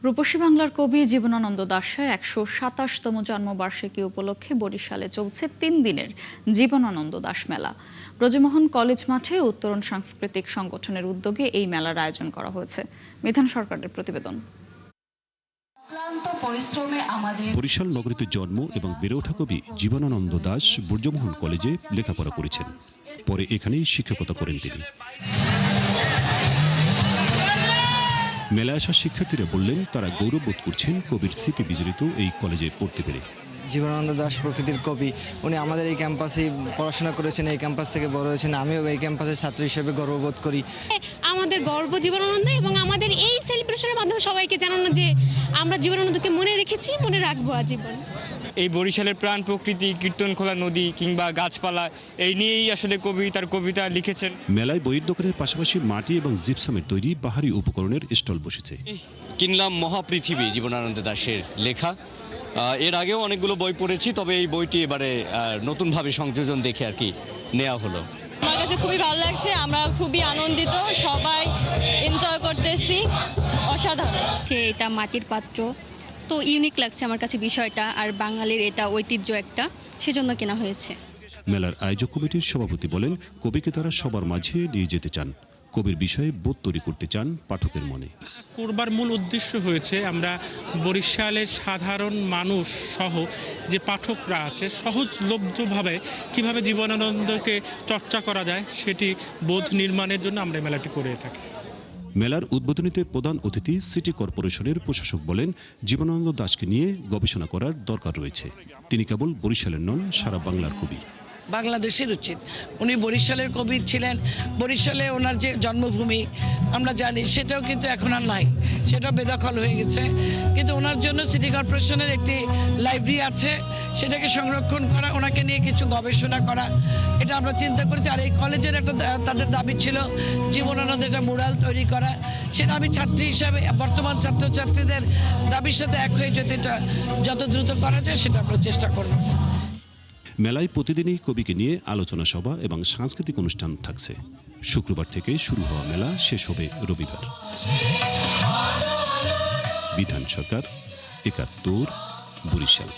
রূপসী বাংলার কবি জীবনানন্দ দাশের ১২৭তম জন্মবার্ষিকী উপলক্ষে বরিশালে চলছে ৩ দিনের জীবনানন্দ দাশ মেলা। ব্রজমোহন কলেজ মাঠে উত্তরণ সাংস্কৃতিক সংগঠনের উদ্যোগে এই মেলার আয়োজন করা হয়েছে। মিধান সরকারের প্রতিবেদন। বরিশাল নগরীতে জন্ম এবং বেড়ে ওঠা কবি জীবনানন্দ দাশ ব্রজমোহন কলেজে লেখাপড়া করেছেন। পরে এখানেই শিক্ষকতা করেন তিনি। মেলায় আসা শিক্ষার্থীরা বললেন তারা গৌরববোধ করছেন কবির স্মৃতি বিজড়িত এই কলেজে পড়তে পেরে। জীবনানন্দ দাশ প্রকৃতির কবি, উনি আমাদের এই ক্যাম্পাসেই পড়াশোনা করেছেন, এই ক্যাম্পাস থেকে বড় হয়েছেন। আমিও এই ক্যাম্পাসের ছাত্র হিসেবে গর্ববোধ করি। আমাদের গর্ব জীবনানন্দ, এবং আমাদের এই সেলিব্রেশনের মাধ্যমে সবাইকে জানানো যে আমরা জীবনানন্দকে মনে রেখেছি, মনে রাখবো আজীবন। এই বরিশালের প্রাণ প্রকৃতি, কীর্তনখোলা নদী কিংবা গাছপালা, এই নিয়েই আসলে কবি তার কবিতা লিখেছেন। মেলায় বইয়ের দোকানের পাশাপাশি মাটি এবং জিপসামের তৈরি বাহারি উপকরণের স্টল বসেছে। কিনলাম মহাপৃথিবী জীবনানন্দ দাশের লেখা। এর আগেও অনেকগুলো বই পড়েছি, তবে এই বইটি এবারে নতুনভাবে সংযোজন দেখে আর কি নেওয়া হলো। আমার কাছে খুবই ভালো লাগছে, আমরা খুবই আনন্দিত, সবাই এনজয় করতেছি, অসাধারণ। এটা মাটির পাত্র, তো ইউনিক লাগছে আমার কাছে বিষয়টা, আর বাঙালির এটা ঐতিহ্য একটা, সেজন্য কেনা হয়েছে। মেলার আয়োজক কমিটির সভাপতি বলেন, কবিকে তারা সবার মাঝে নিয়ে যেতে চান, কবির বিষয়ে বোধ তৈরি করতে চান পাঠকের মনে। করবার মূল উদ্দেশ্য হয়েছে আমরা বরিশালের সাধারণ মানুষ সহ যে পাঠকরা আছে সহজলভ্যভাবে কিভাবে জীবনানন্দকে চর্চা করা যায় সেটি বোধ নির্মাণের জন্য আমরা মেলাটি করে থাকি। মেলার উদ্বোধনীতে প্রধান অতিথি সিটি কর্পোরেশনের প্রশাসক বলেন, জীবনানন্দ দাশকে নিয়ে গবেষণা করার দরকার রয়েছে। তিনি কেবল বরিশালের নন, সারা বাংলার কবি। বাংলাদেশের উচিত, উনি বরিশালের কবি ছিলেন। বরিশালে ওনার যে জন্মভূমি আমরা জানি, সেটাও কিন্তু এখন আর নাই, সেটাও বেদখল হয়ে গেছে। কিন্তু ওনার জন্য সিটি কর্পোরেশনের একটি লাইব্রেরি আছে, সেটাকে সংরক্ষণ করা, ওনাকে নিয়ে কিছু গবেষণা করা, এটা আমরা চিন্তা করেছি। আর এই কলেজের একটা তাদের দাবি ছিল জীবনানন্দের একটা মুরাল তৈরি করা, সেটা আমি ছাত্রী হিসাবে বর্তমান ছাত্রছাত্রীদের দাবির সাথে এক হয়ে যদি এটা যত দ্রুত করা যায় সেটা আমরা চেষ্টা করব। মেলায় প্রতিদিনই কবিকে নিয়ে আলোচনা সভা এবং সাংস্কৃতিক অনুষ্ঠান থাকছে। শুক্রবার থেকে শুরু হওয়া মেলা শেষ হবে রবিবার। বিধান সরকার, ৭১, বরিশাল।